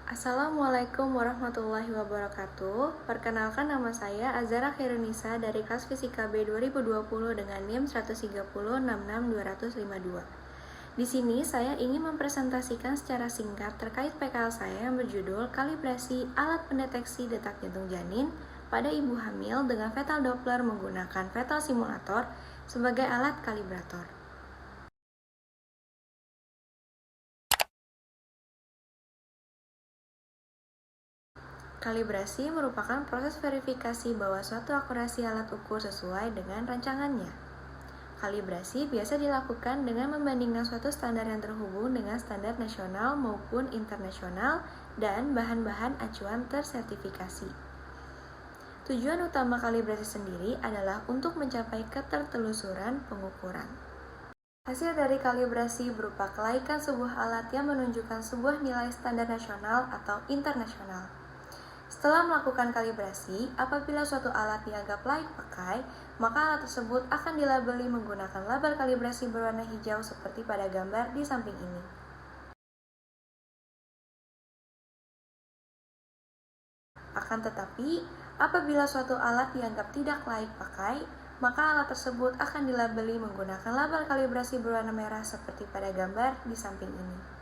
Assalamualaikum warahmatullahi wabarakatuh. Perkenalkan, nama saya Azara Khairunisa dari kelas Fisika B 2020 dengan NIM 130666252. Di sini saya ingin mempresentasikan secara singkat terkait PKL saya yang berjudul Kalibrasi Alat Pendeteksi Detak Jantung Janin pada Ibu Hamil dengan Fetal Doppler menggunakan Fetal Simulator sebagai alat kalibrator. Kalibrasi merupakan proses verifikasi bahwa suatu akurasi alat ukur sesuai dengan rancangannya. Kalibrasi biasa dilakukan dengan membandingkan suatu standar yang terhubung dengan standar nasional maupun internasional dan bahan-bahan acuan tersertifikasi. Tujuan utama kalibrasi sendiri adalah untuk mencapai ketertelusuran pengukuran. Hasil dari kalibrasi berupa kelaikan sebuah alat yang menunjukkan sebuah nilai standar nasional atau internasional. Setelah melakukan kalibrasi, apabila suatu alat dianggap layak pakai, maka alat tersebut akan dilabeli menggunakan label kalibrasi berwarna hijau seperti pada gambar di samping ini. Akan tetapi, apabila suatu alat dianggap tidak layak pakai, maka alat tersebut akan dilabeli menggunakan label kalibrasi berwarna merah seperti pada gambar di samping ini.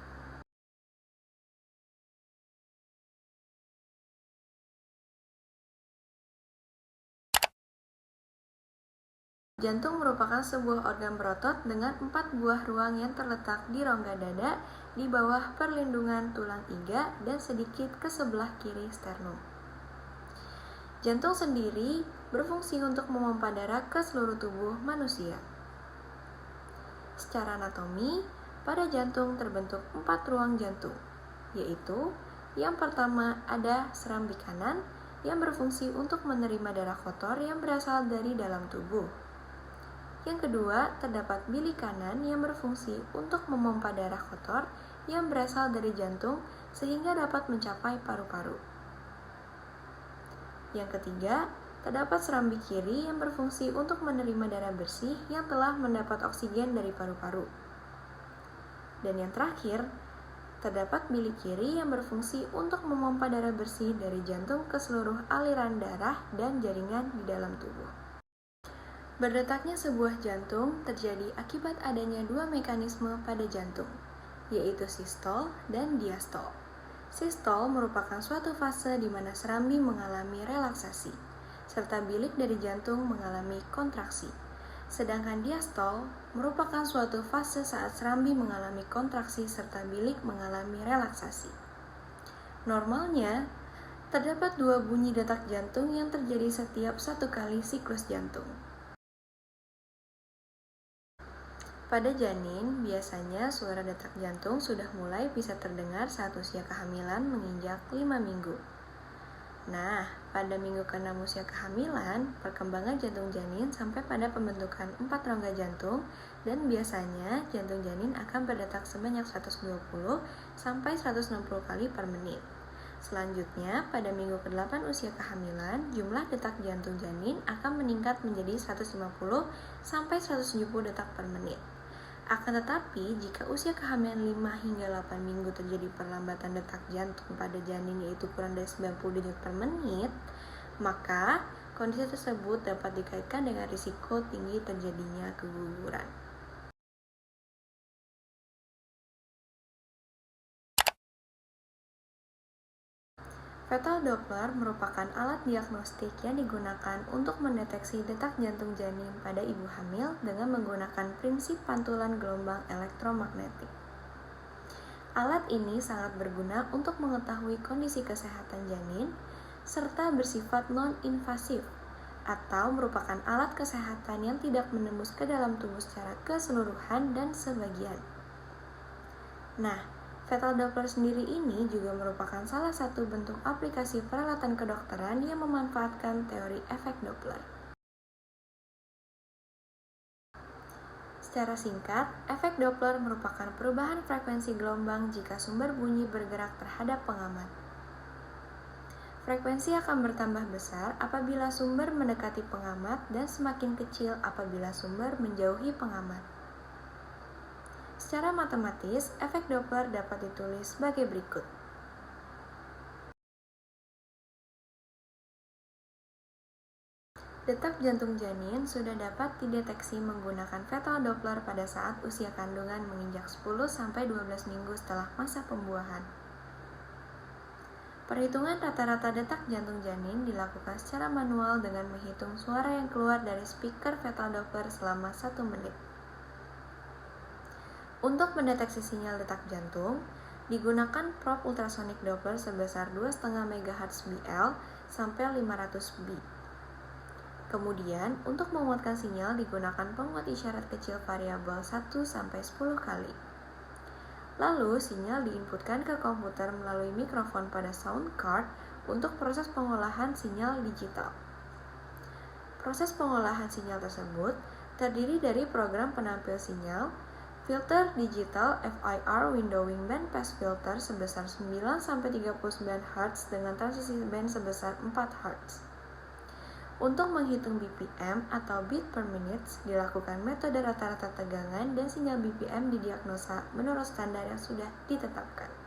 Jantung merupakan sebuah organ berotot dengan 4 buah ruang yang terletak di rongga dada di bawah perlindungan tulang iga dan sedikit ke sebelah kiri sternum. Jantung sendiri berfungsi untuk memompa darah ke seluruh tubuh manusia. Secara anatomi, pada jantung terbentuk 4 ruang jantung, yaitu yang pertama ada serambi kanan yang berfungsi untuk menerima darah kotor yang berasal dari dalam tubuh. Yang kedua, terdapat bilik kanan yang berfungsi untuk memompa darah kotor yang berasal dari jantung sehingga dapat mencapai paru-paru. Yang ketiga, terdapat serambi kiri yang berfungsi untuk menerima darah bersih yang telah mendapat oksigen dari paru-paru. Dan yang terakhir, terdapat bilik kiri yang berfungsi untuk memompa darah bersih dari jantung ke seluruh aliran darah dan jaringan di dalam tubuh. Berdetaknya sebuah jantung terjadi akibat adanya 2 mekanisme pada jantung, yaitu sistol dan diastol. Sistol merupakan suatu fase di mana serambi mengalami relaksasi, serta bilik dari jantung mengalami kontraksi. Sedangkan diastol merupakan suatu fase saat serambi mengalami kontraksi serta bilik mengalami relaksasi. Normalnya, terdapat 2 bunyi detak jantung yang terjadi setiap 1 kali siklus jantung. Pada janin, biasanya suara detak jantung sudah mulai bisa terdengar saat usia kehamilan menginjak 5 minggu. Nah, pada minggu ke-6 usia kehamilan, perkembangan jantung janin sampai pada pembentukan 4 rongga jantung dan biasanya jantung janin akan berdetak sebanyak 120 sampai 160 kali per menit. Selanjutnya, pada minggu ke-8 usia kehamilan, jumlah detak jantung janin akan meningkat menjadi 150 sampai 170 detak per menit. Akan tetapi, jika usia kehamilan 5 hingga 8 minggu terjadi perlambatan detak jantung pada janin yaitu kurang dari 90 denyut per menit, maka kondisi tersebut dapat dikaitkan dengan risiko tinggi terjadinya keguguran. Fetal Doppler merupakan alat diagnostik yang digunakan untuk mendeteksi detak jantung janin pada ibu hamil dengan menggunakan prinsip pantulan gelombang elektromagnetik. Alat ini sangat berguna untuk mengetahui kondisi kesehatan janin, serta bersifat non-invasif, atau merupakan alat kesehatan yang tidak menembus ke dalam tubuh secara keseluruhan dan sebagian. Nah, Fetal Doppler sendiri ini juga merupakan salah satu bentuk aplikasi peralatan kedokteran yang memanfaatkan teori efek Doppler. Secara singkat, efek Doppler merupakan perubahan frekuensi gelombang jika sumber bunyi bergerak terhadap pengamat. Frekuensi akan bertambah besar apabila sumber mendekati pengamat dan semakin kecil apabila sumber menjauhi pengamat. Secara matematis, efek Doppler dapat ditulis sebagai berikut. Detak jantung janin sudah dapat dideteksi menggunakan fetal Doppler pada saat usia kandungan menginjak 10-12 minggu setelah masa pembuahan. Perhitungan rata-rata detak jantung janin dilakukan secara manual dengan menghitung suara yang keluar dari speaker fetal Doppler selama 1 menit. Untuk mendeteksi sinyal detak jantung, digunakan probe ultrasonik Doppler sebesar 2,5 MHz BL sampai 500 B. Kemudian, untuk menguatkan sinyal digunakan penguat isyarat kecil variabel 1-10 kali. Lalu, sinyal diinputkan ke komputer melalui mikrofon pada sound card untuk proses pengolahan sinyal digital. Proses pengolahan sinyal tersebut terdiri dari program penampil sinyal, filter digital FIR windowing band pass filter sebesar 9-39 Hz dengan transisi band sebesar 4 Hz. Untuk menghitung BPM atau beat per minute, dilakukan metode rata-rata tegangan dan sinyal BPM didiagnosa menurut standar yang sudah ditetapkan.